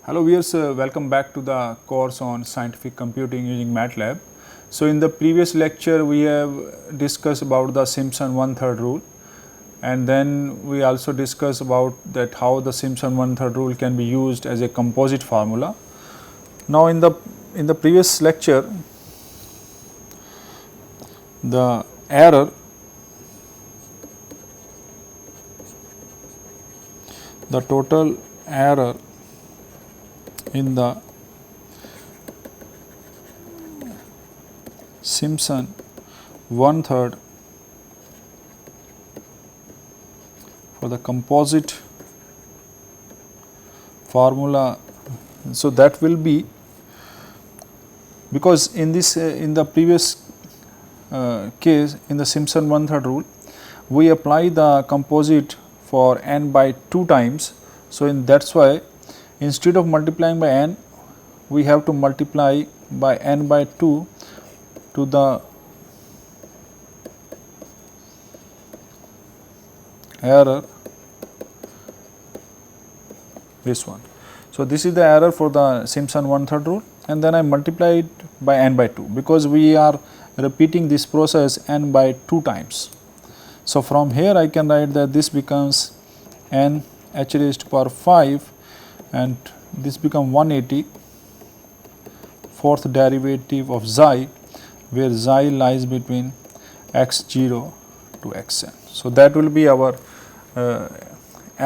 Hello viewers, welcome back to the course on scientific computing using MATLAB. So in the previous lecture we have discussed about the Simpson 1/3 rule, and then we also discussed about that how the Simpson 1/3 rule can be used as a composite formula. Now in the previous lecture, the error the total error in the Simpson 1/3 for the composite formula. So that will be, because in this in the previous case in the Simpson 1/3 rule we apply the composite for n by 2 times. So in that's why instead of multiplying by n, we have to multiply by n by 2 to the error, this one. So this is the error for the Simpson 1/3 rule, and then I multiply it by n by 2 because we are repeating this process n by 2 times. So from here I can write that this becomes n h raised to power 5, and this become 180 fourth derivative of xi, where xi lies between x0 to xn. So that will be our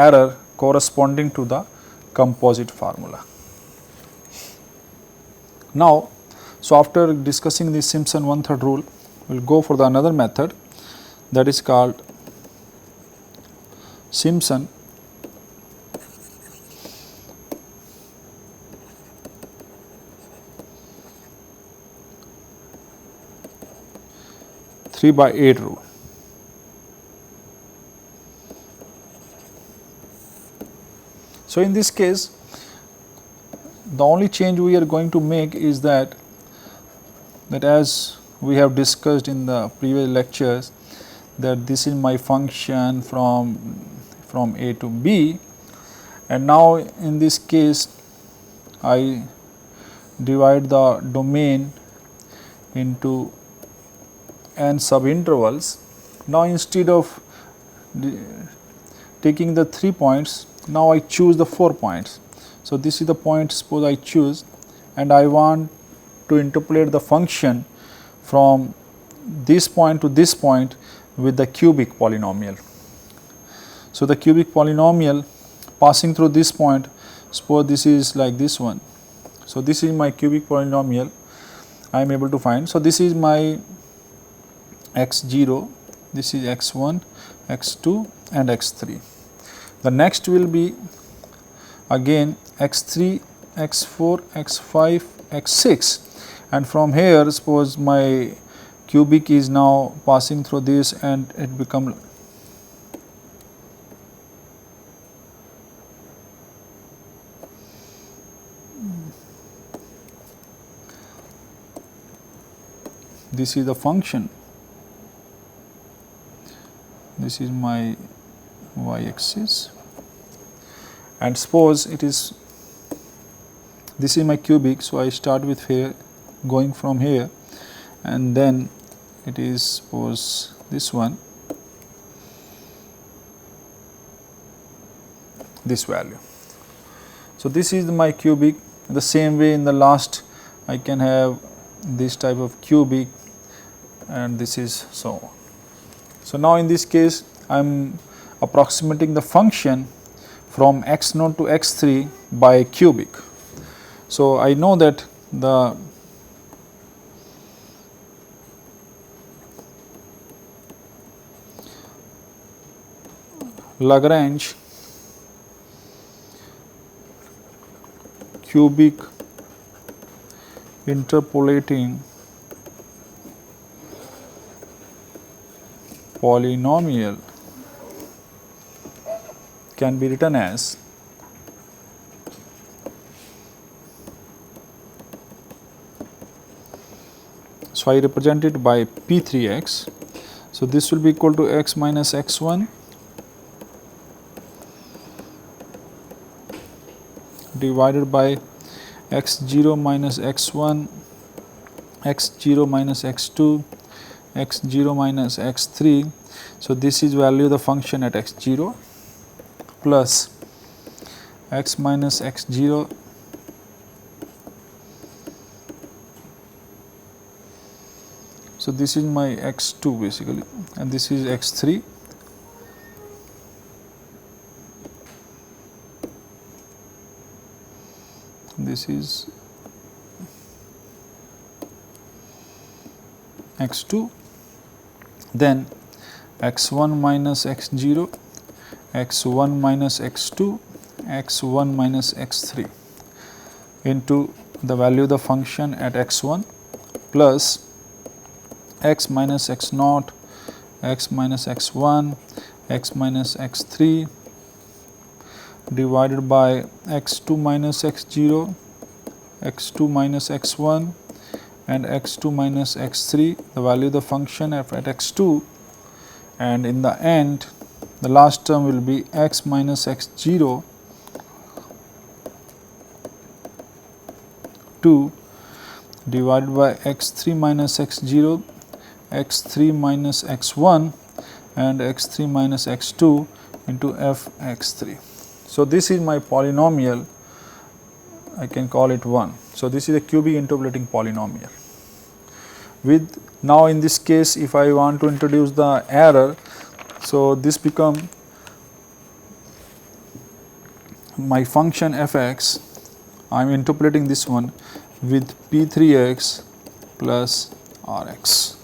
error corresponding to the composite formula. Now, so after discussing the Simpson 1/3 rule, we will go for the another method that is called Simpson 3/8 rule. So in this case, the only change we are going to make is that as we have discussed in the previous lectures, that this is my function from a to b, and now in this case I divide the domain into n subintervals. Now instead of taking the 3 points, now I choose the 4 points. So this is the point suppose I choose, and I want to interpolate the function from this point to this point with the cubic polynomial. So the cubic polynomial passing through this point, suppose this is like this one. So this is my cubic polynomial I am able to find. So this is my x0, this is x1, x2 and x3. The next will be again x3, x4, x5, x6, and from here suppose my cubic is now passing through this and it become this is the function. This is my y-axis, and suppose it is, this is my cubic. So I start with here, going from here, and then it is suppose this one, this value. So this is my cubic. The same way in the last I can have this type of cubic, and this is so on. So now in this case I am approximating the function from x0 to x3 by cubic. So I know that the Lagrange cubic interpolating polynomial can be written as So I represent it by P3x. So this will be equal to x minus x1 divided by x0 minus x1, x0 minus x2, x0 minus x3. So, this is value of the function at x0 plus x minus x0 so this is my x2 basically, and this is x3. This is x2, then x1 minus x0, x1 minus x2, x1 minus x3 into the value of the function at x1 plus x minus x0, x minus x1, x minus x3 divided by x2 minus x0, x2 minus x1 and x2 minus x3, the value of the function at x2, and in the end the last term will be x minus x0 2 divided by x3 minus x0, x3 minus x1 and x3 minus x2 into f x3. So, this is my polynomial, I can call it 1. So, this is a cubic interpolating polynomial. With now in this case, if I want to introduce the error, so this become my function f(x), I am interpolating this one with p3x plus rx.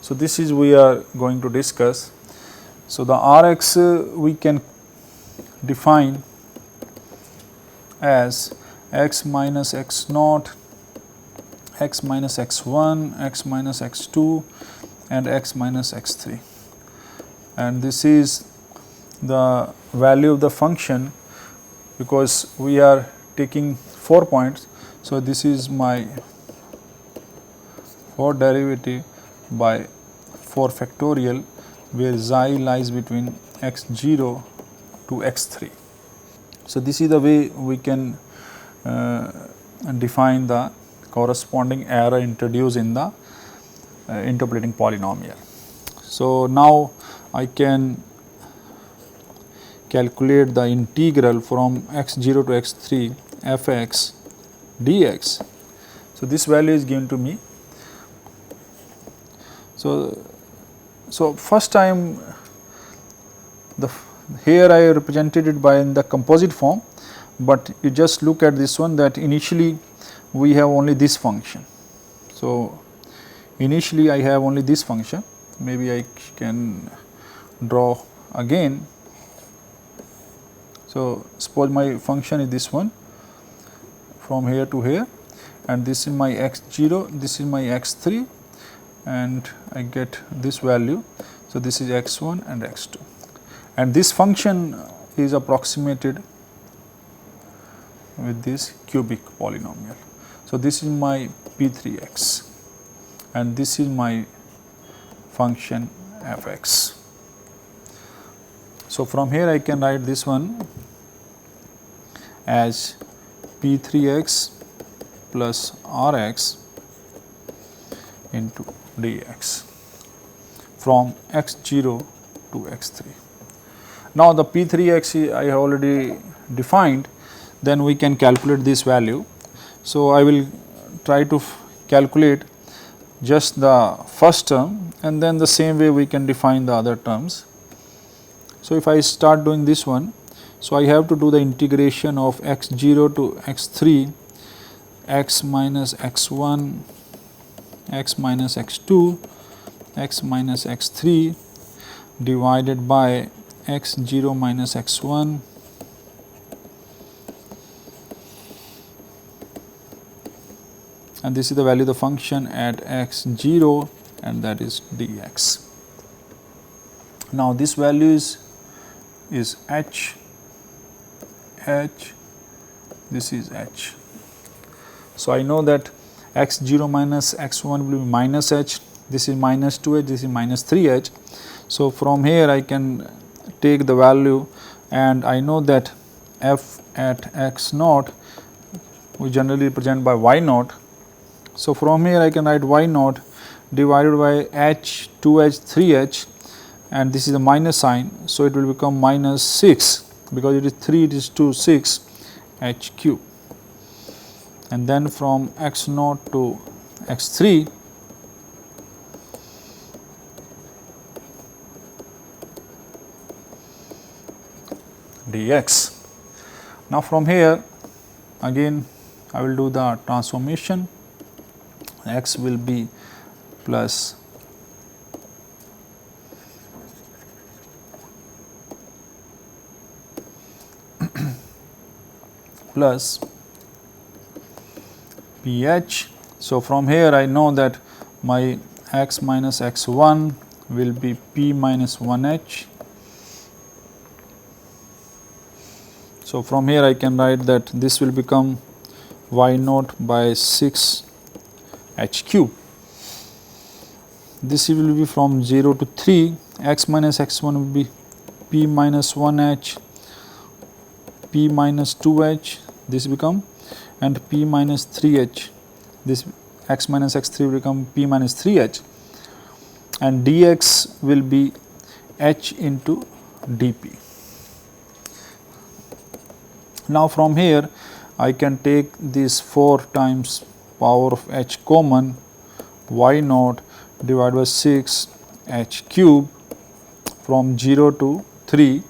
So, this is we are going to discuss. So, the rx we can define as x minus x0, x minus x1, x minus x2 and x minus x3, and this is the value of the function because we are taking 4 points. So, this is my 4 derivative by 4 factorial where xi lies between x0 to x3. So, this is the way we can define the corresponding error introduced in the interpolating polynomial. So, now I can calculate the integral from x0 to x3 f(x) dx. So, this value is given to me. So, first time here I represented it by in the composite form, but you just look at this one that initially we have only this function. So, initially I have only this function, maybe I can draw again. So, suppose my function is this one from here to here, and this is my x0, this is my x3, and I get this value. So, this is x1 and x2, and this function is approximated with this cubic polynomial. So, this is my p3x and this is my function f(x). So, from here I can write this one as p3x plus rx into dx from x0 to x3. Now, the p3x I have already defined, then we can calculate this value. So, I will try to calculate just the first term and then the same way we can define the other terms. So, if I start doing this one, so I have to do the integration of x0 to x3, x minus x1, x minus x2, x minus x3 divided by x0 minus x1 and this is the value of the function at x0 and that is dx. Now, this value is h, this is h. So, I know that x0 minus x1 will be minus h, this is minus 2h, this is minus 3h. So, from here I can take the value and I know that f at x naught we generally represent by y naught. So, from here I can write y naught divided by h, 2h, 3h, and this is a minus sign. So, it will become minus 6 because it is 3, it is 2, 6 h cube, and then from x naught to x3 dx. Now, from here again I will do the transformation. X will be plus plus ph. So, from here I know that my x minus x1 will be p minus 1h. So, from here I can write that this will become y naught by 6 h cube. This will be from 0 to 3, x minus x1 will be p minus 1h, p minus 2h, this become, and p minus 3h, this x minus x3 will become p minus 3h, and dx will be h into dp. Now, from here I can take this 4 times power of h common, y naught divided by 6 h cube from 0 to 3.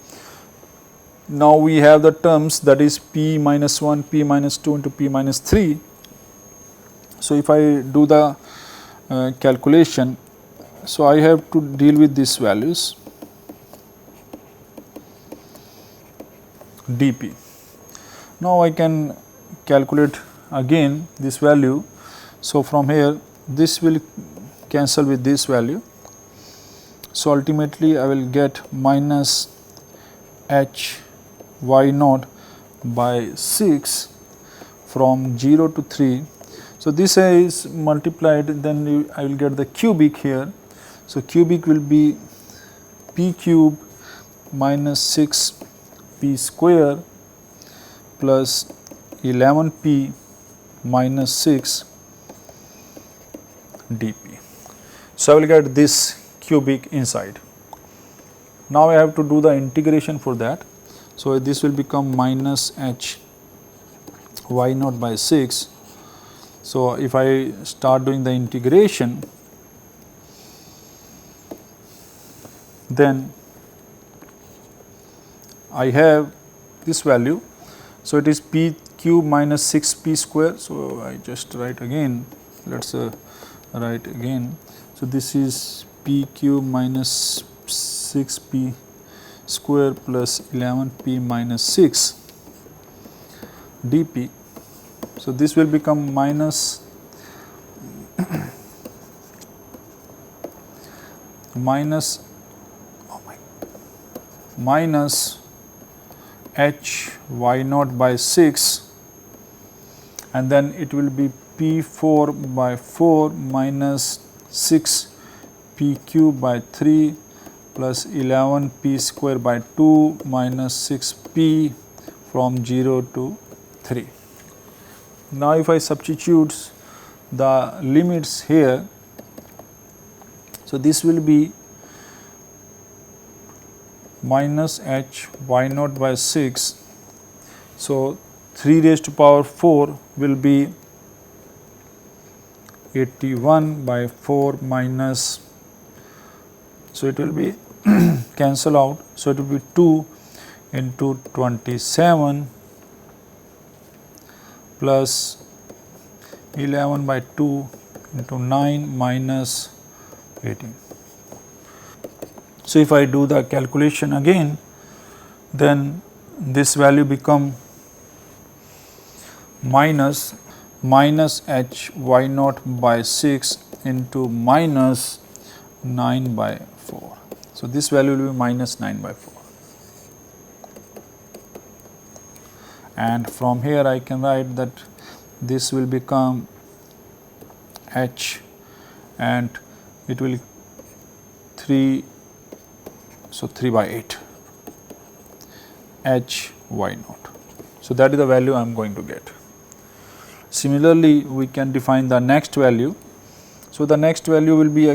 Now, we have the terms, that is p minus 1, p minus 2 into p minus 3. So, if I do the calculation, so I have to deal with these values dp. Now, I can calculate again this value. So, from here this will cancel with this value. So, ultimately I will get minus h y naught by 6 from 0 to 3. So, this is multiplied, then I will get the cubic here. So, cubic will be p cube minus 6 p square plus 11p minus 6 dp. So, I will get this cubic inside. Now, I have to do the integration for that. So, this will become minus h y naught by 6. So, if I start doing the integration, then I have this value. So, it is p cube minus 6 p square. So, I just write again, let us write again. So, this is p cube minus 6 p square plus 11p minus 6 dp. So, this will become minus minus h y naught by 6, and then it will be p 4 by 4 minus 6 p cube by 3 plus 11 p square by 2 minus 6 p from 0 to 3. Now, if I substitute the limits here, so this will be minus h y naught by 6. So, 3 raised to power 4 will be 81 by 4 minus, so it will be cancel out. So, it will be 2 into 27 plus 11 by 2 into 9 minus 18. So, if I do the calculation again, then this value become minus h y naught by 6 into minus 9 by 4. So, this value will be minus 9 by 4, and from here I can write that this will become h, and it will 3, so 3 by 8 h y naught. So, that is the value I am going to get. Similarly, we can define the next value. So, the next value will be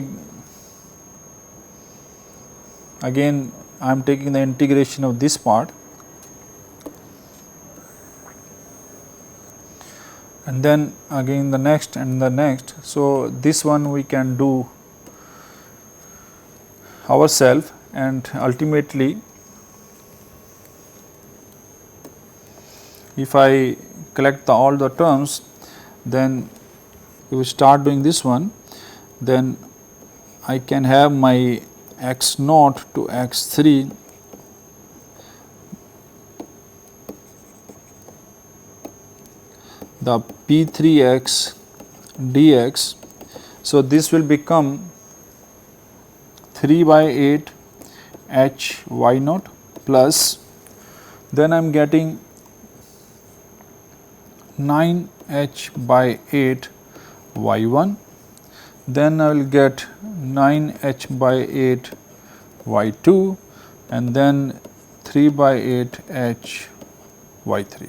again I am taking the integration of this part, and then again the next and the next. So, this one we can do ourselves, and ultimately if I collect all the terms, then if we start doing this one, then I can have my x naught to x 3 the p 3 x dx. So, this will become 3 by 8 h y naught plus, then I am getting 9 h by 8 y 1, then I will get 9 h by 8 y 2, and then 3 by 8 h y 3.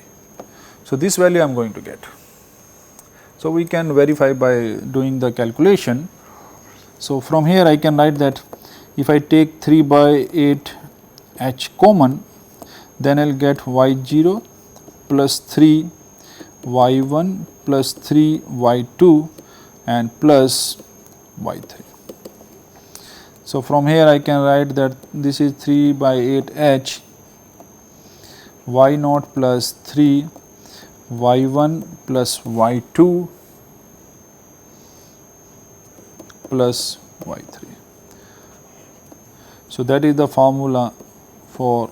So, this value I am going to get. So, we can verify by doing the calculation. So, from here I can write that if I take 3 by 8 h common, then I will get y 0 plus 3 y 1 plus 3 y 2 and plus y 3. So, from here I can write that this is 3 by 8 h y naught plus 3 y 1 plus y 2 plus y 3. So, that is the formula for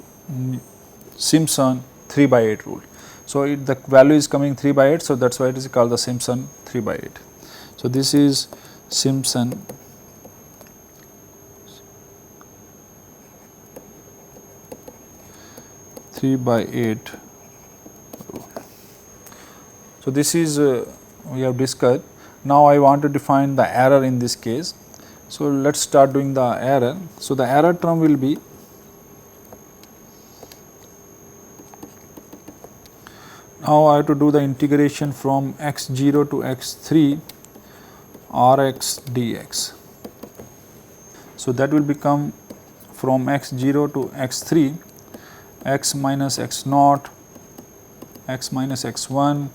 Simpson 3 by 8 rule. So, the value is coming 3 by 8. So, that is why it is called the Simpson 3 by 8. So, this is Simpson 3 by 8 rule. So, this is we have discussed. Now, I want to define the error in this case. So, let us start doing the error. So, the error term will be now I have to do the integration from x 0 to x 3 r x dx. So, that will become from x 0 to x 3 x minus x naught, x minus x 1,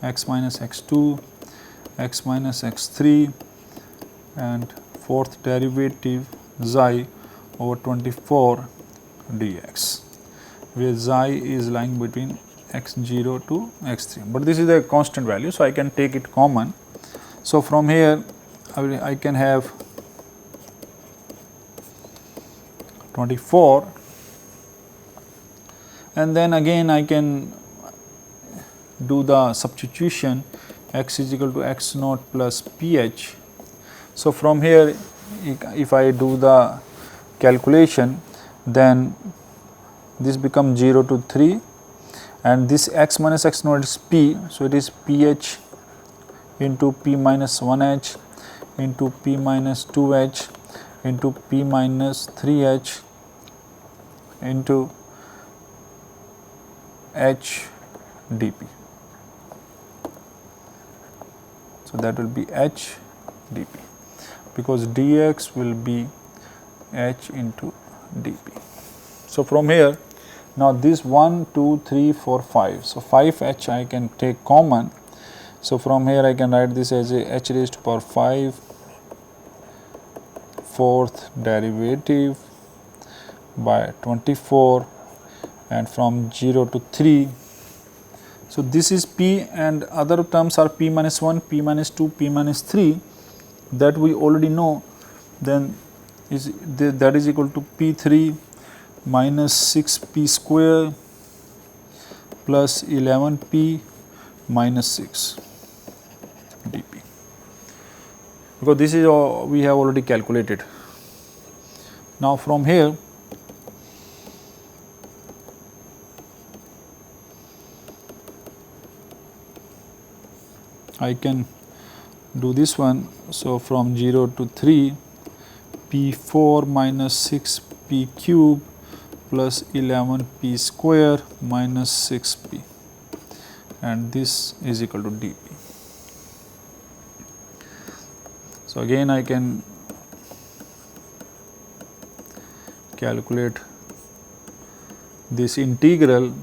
x minus x 2, x minus x 3 and fourth derivative xi over 24 dx, where xi is lying between x 0 to x 3, but this is a constant value. So, I can take it common. So, from here I can have 24, and then again I can do the substitution x is equal to x naught plus ph. So, from here if I do the calculation, then this becomes 0 to 3, and this x minus x naught is p. So, it is ph into p minus 1h into p minus 2h into p minus 3h into h dp. So, that will be h dp, because dx will be h into dp. So, from here now this 1, 2, 3, 4, 5. So, 5 h I can take common. So, from here I can write this as a h raised to power 5 fourth derivative by 24 and from 0 to 3. So, this is p and other terms are p minus 1, p minus 2, p minus 3, that we already know. Then that is equal to p 3 minus 6 p square plus 11 p minus 6 dp, because this is all we have already calculated. Now, from here I can do this one. So, from 0 to 3 p 4 minus 6 p cube plus 11 p square minus 6 p. and this is equal to dp. So, again I can calculate this integral.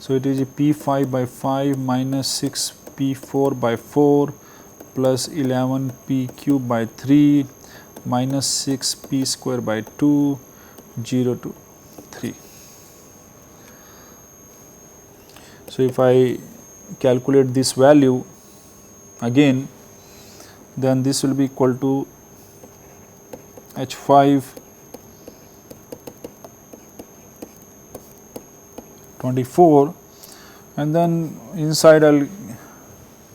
So, it is p5 by 5 minus 6 p4 by 4 plus 11 p cube by 3 minus 6 p square by 2 0 to 3. So, if I calculate this value again, then this will be equal to h5 24, and then inside I will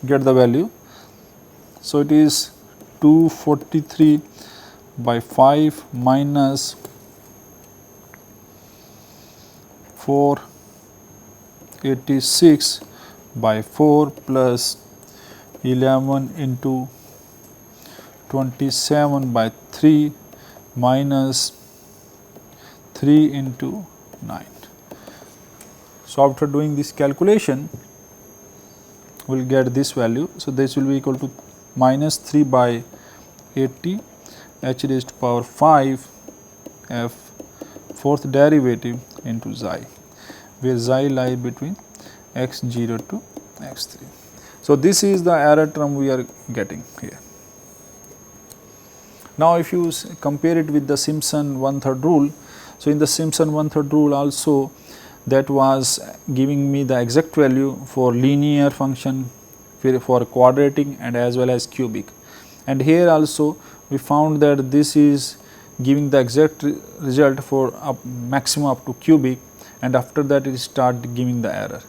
get the value. So, it is 243 by 5 minus 486 by 4 plus 11 into 27 by 3 minus 3 into 9. So, after doing this calculation, we will get this value. So, this will be equal to minus 3 by 80 h raised to power 5 f fourth derivative into xi, where xi lie between x0 to x3. So, this is the error term we are getting here. Now, if you compare it with the Simpson 1/3 rule, so in the Simpson 1/3 rule also, that was giving me the exact value for linear function, for quadratic and as well as cubic. And here also we found that this is giving the exact result for maximum up to cubic, and after that it start giving the error.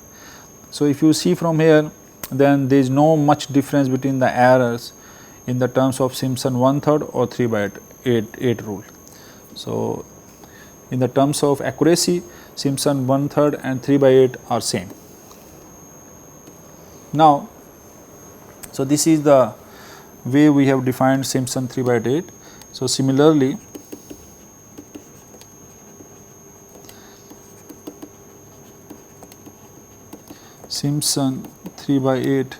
So, if you see from here, then there is no much difference between the errors in the terms of Simpson 1/3 or 3/8 rule. So, in the terms of accuracy, Simpson 1/3 and 3/8 are same. Now, so this is the way we have defined Simpson 3/8. So, similarly, Simpson 3/8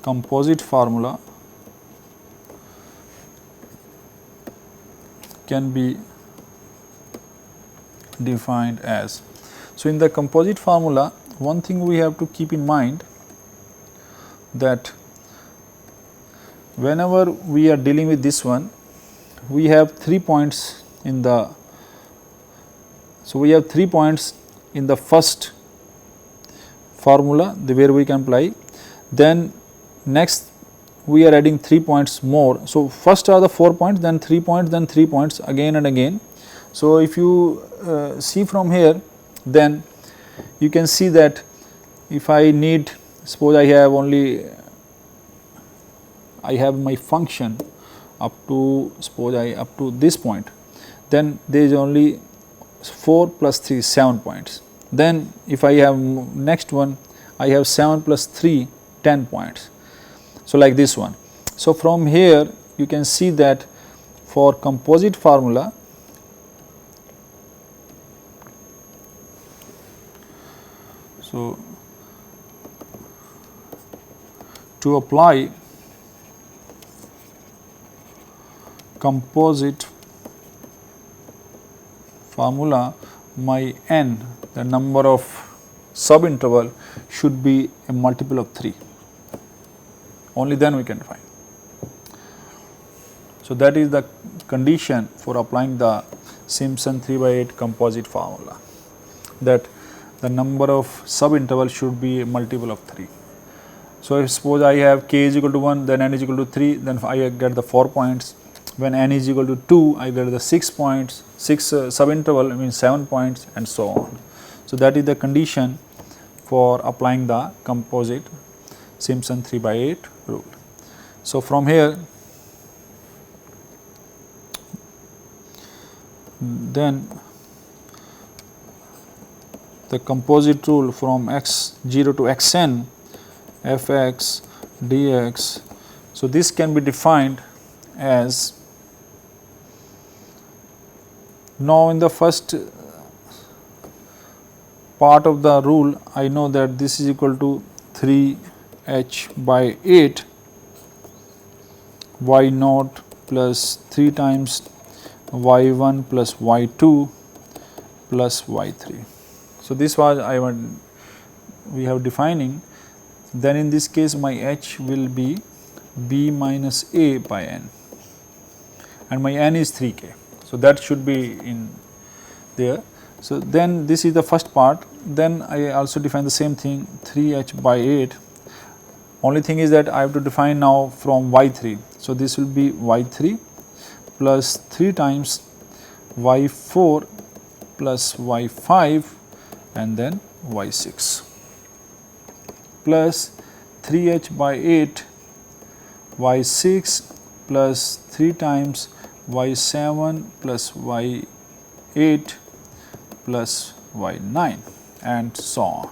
composite formula can be defined as. So, in the composite formula, one thing we have to keep in mind, that whenever we are dealing with this one, we have 3 points in the, so we have 3 points in the first formula where we can apply. Then next we are adding 3 points more. So, first are the 4 points, then 3 points, then 3 points again and again. So, if you see from here, then you can see that if I need, suppose I have only, I have my function up to, suppose up to this point, then there is only 4 plus 3 7 points. Then if I have next one, I have 7 plus 3 10 points. So, like this one. So, from here you can see that for composite formula, so to apply composite formula, my n, the number of subinterval, should be a multiple of 3. Only then we can find. So, that is the condition for applying the Simpson 3/8 composite formula, that the number of subinterval should be a multiple of 3. So, if suppose I have k is equal to 1, then n is equal to 3, then I get the 4 points. When n is equal to 2, I get the 6 points, 6 subinterval means 7 points, and so on. So, that is the condition for applying the composite Simpson 3/8 rule. So, from here, then the composite rule from x0 to xn fx dx. So, this can be defined as, now in the first part of the rule, I know that this is equal to 3h by 8 y naught plus 3 times y1 plus y2 plus y3. So, this was we have defining. Then in this case my h will be b minus a by n, and my n is 3k. So, that should be in there. So, then this is the first part. Then I also define the same thing, 3h by 8. Only thing is that I have to define now from y3. So, this will be y3 plus 3 times y4 plus y5 and then y6 plus 3h by 8 y6 plus 3 times y7 plus y8 plus y9 and so on.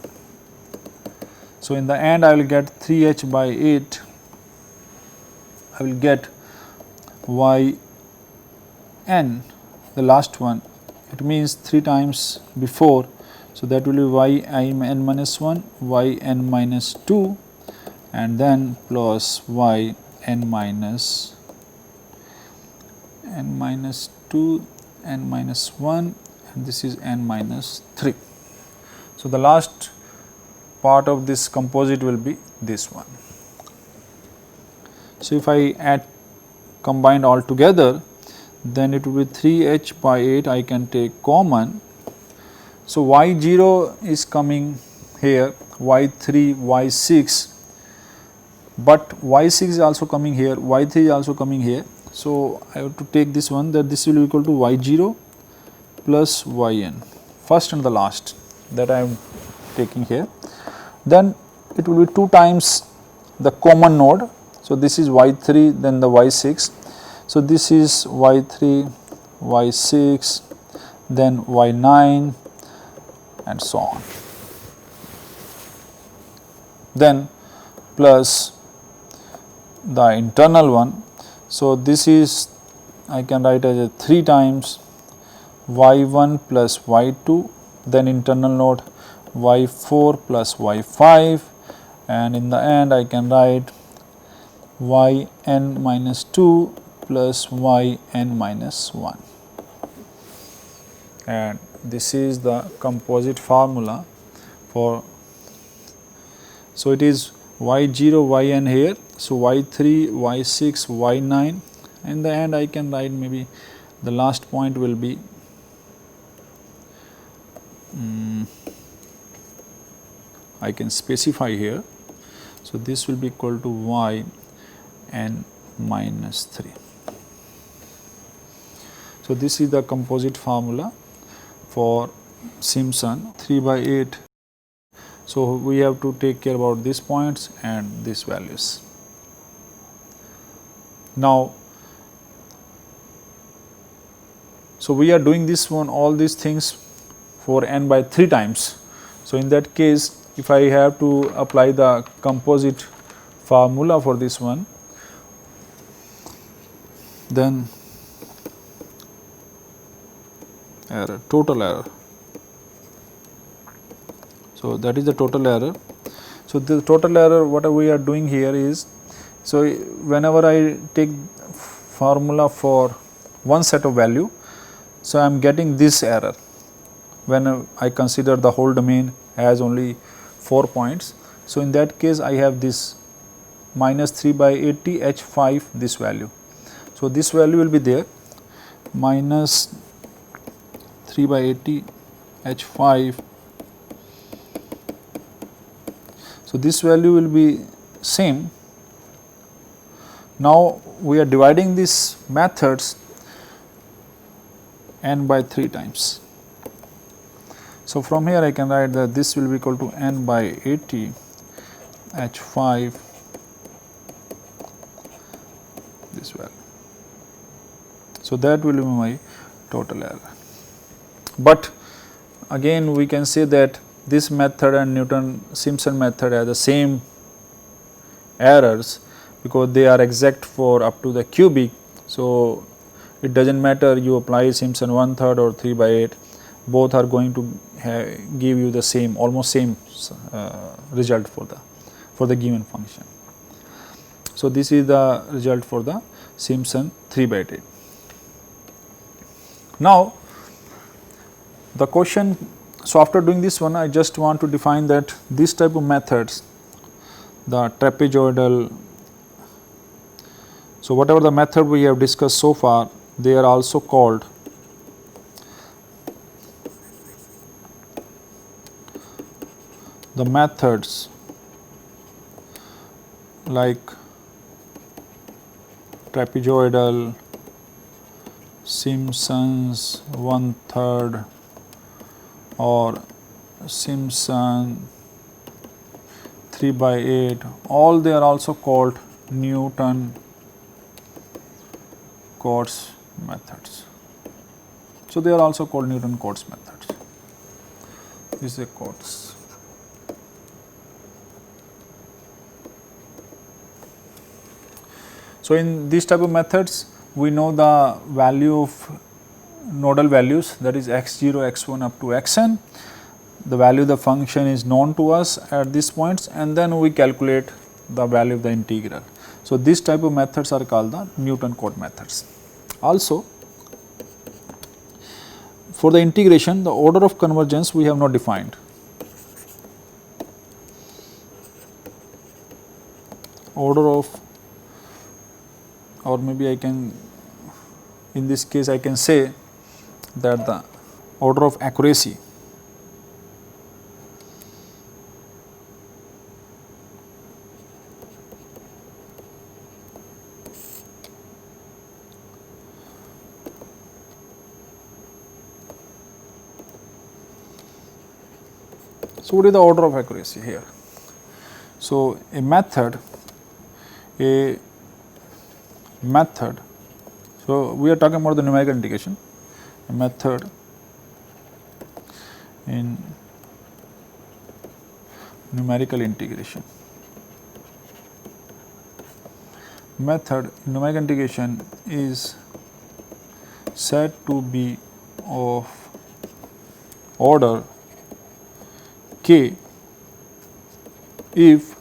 So, in the end I will get 3h by 8, I will get yn, the last one, it means 3 times before. So, that will be yn minus 1, yn minus 2 and then plus yn minus 2, n minus 1 and this is n minus 3. So, the last part of this composite will be this one. So, if I combined all together, then it will be 3h by 8, I can take common. So, y0 is coming here, y3, y6, but y6 is also coming here, y3 is also coming here. So, I have to take this one, that this will be equal to y0 plus yn, first and the last, that I am taking here. Then it will be 2 times the common node. So, this is y3, then the y6. So, this is y3, y6, then y9 and so on. Then plus the internal one. So, this is, I can write as a 3 times y1 plus y2, then internal node y4 plus y5, and in the end I can write yn minus 2 plus yn minus 1, and this is the composite formula for. So, it is y0 yn here. So, y3 y6 y9, in the end I can write, maybe the last point will be I can specify here. So, this will be equal to yn minus 3. So, this is the composite formula for Simpson 3 by 8. So, we have to take care about these points and these values. Now, so we are doing this one, all these things for n by 3 times. So, in that case, if I have to apply the composite formula for this one, then error, total error. So, that is the total error. So, the total error, what we are doing here is, so whenever I take formula for one set of value, so I am getting this error when I consider the whole domain has only 4 points. So, in that case I have this minus 3 by 80 h5, this value. So, this value will be there, minus 3 by 80 h5. So, this value will be same. Now, we are dividing these methods n by 3 times. So, from here I can write that this will be equal to n by 80 h5, this value. So, that will be my total error. But again we can say that this method and Newton-Simpson method have the same errors, because they are exact for up to the cubic. So, it does not matter you apply Simpson 1/3 or 3 by 8, both are going to give you the same, almost same result for the given function. So this is the result for the Simpson 3/8. Now the question, so after doing this one, I just want to define that this type of methods, the trapezoidal, so whatever the method we have discussed so far, they are also called the methods like trapezoidal, Simpson's 1/3 or Simpson 3/8, all they are also called Newton-Cotes methods. So they are also called Newton-Cotes methods. This is a Cotes. So in these type of methods, we know the value of nodal values, that is x0, x1 up to xn. The value of the function is known to us at these points, and then we calculate the value of the integral. So these type of methods are called the Newton-Cotes methods. Also, for the integration, the order of convergence we have not defined. Order of, or maybe I can, in this case I can say that the order of accuracy So what is the order of accuracy here? So a method, so we are talking about the numerical integration, a method in numerical integration. Method in numerical integration is said to be of order k if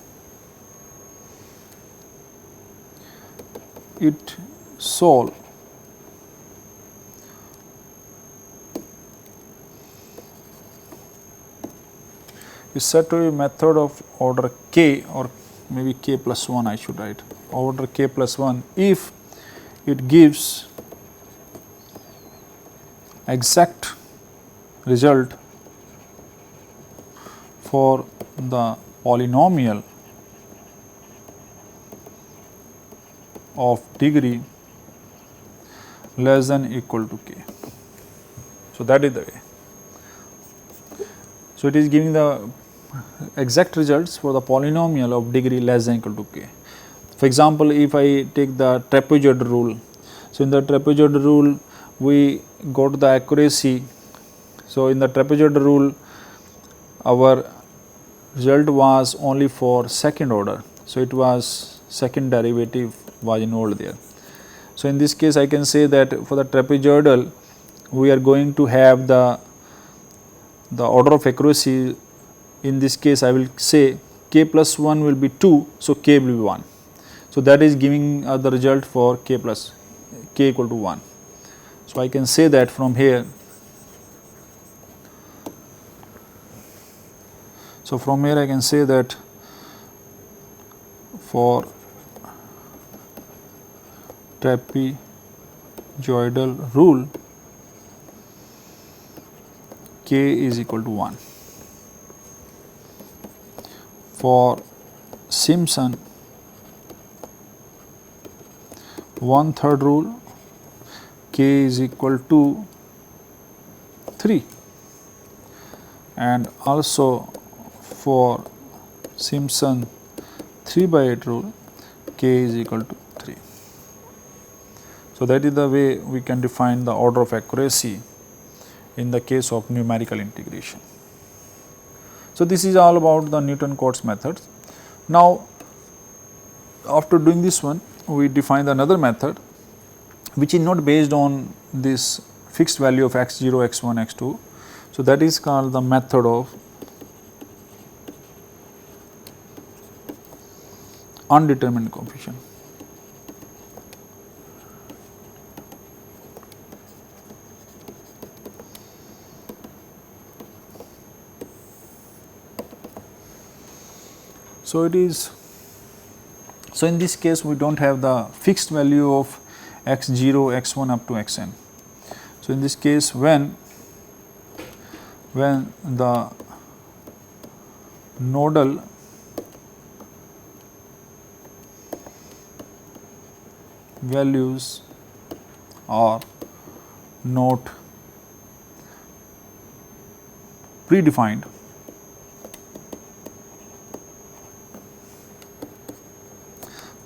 it solve is said to be a method of order k, or maybe k plus 1 I should write, order k plus 1 if it gives exact result for the polynomial of degree less than equal to k. So that is the way. So it is giving the exact results for the polynomial of degree less than equal to k. For example, if I take the trapezoid rule, so in the trapezoid rule we got the accuracy. So in the trapezoid rule our result was only for second order, so it was second derivative was involved there. So in this case I can say that for the trapezoidal we are going to have the order of accuracy. In this case I will say k plus 1 will be 2, so k will be 1. So that is giving the result for k equal to 1. So I can say that from here. So from here I can say that for trapezoidal rule k is equal to 1. For Simpson 1/3 rule k is equal to 3, and also for Simpson 3/8 rule k is equal to 3. So that is the way we can define the order of accuracy in the case of numerical integration. So this is all about the Newton-Cotes methods. Now after doing this one, we define another method which is not based on this fixed value of x0, x1, x2. So, that is called the method of undetermined coefficient. So, it is, so in this case we do not have the fixed value of x0, x1 up to xn. So, in this case when the nodal values are not predefined,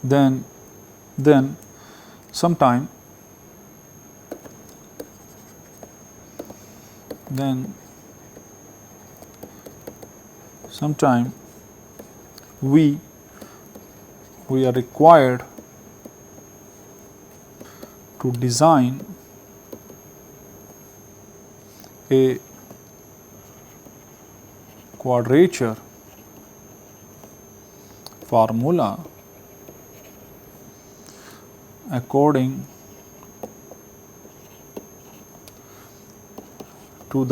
then sometime we are required to design a quadrature formula according to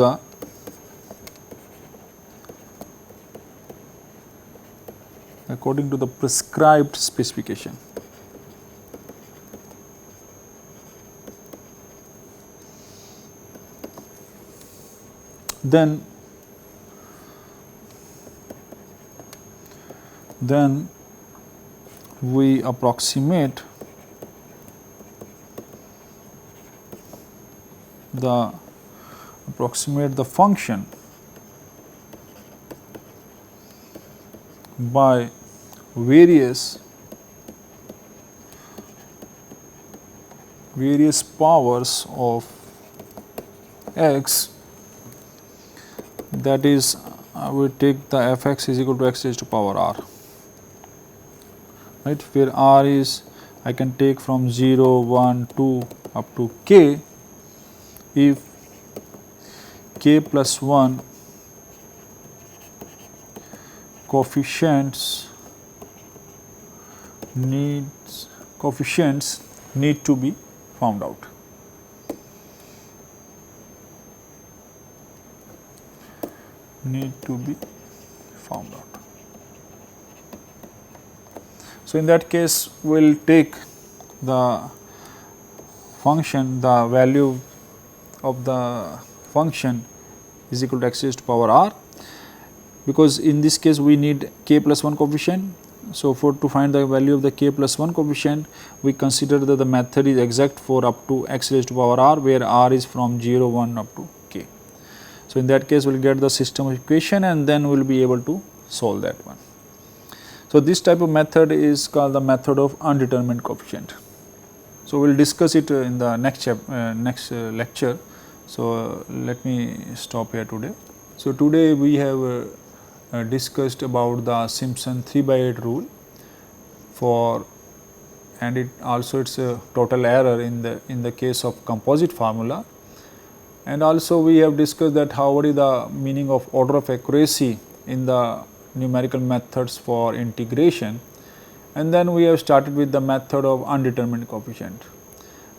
the prescribed specification. Then we approximate the function by various powers of x, that is we take the f(x) is equal to x raised to power r, right, where r is I can take from 0, 1, 2 up to k, if k plus 1 coefficients need to be found out. So, in that case we will take the function, the value of the function is equal to x raised to power r, because in this case we need k plus 1 coefficient. So, to find the value of the k plus 1 coefficient, we consider that the method is exact for up to x raised to power r, where r is from 0, 1 up to k. So, in that case we will get the system equation and then we will be able to solve that one. So, this type of method is called the method of undetermined coefficient. So, we will discuss it in the next lecture. So, let me stop here today. So, today we have discussed about the Simpson 3/8 rule and it also it's a total error in the case of composite formula, and also we have discussed that what is the meaning of order of accuracy in the numerical methods for integration, and then we have started with the method of undetermined coefficient.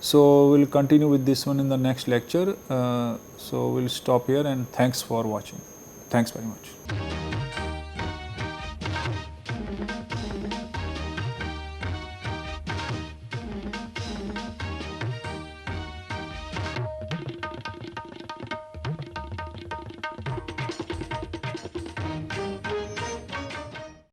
So, we will continue with this one in the next lecture. So, we will stop here and thanks for watching. Thanks very much.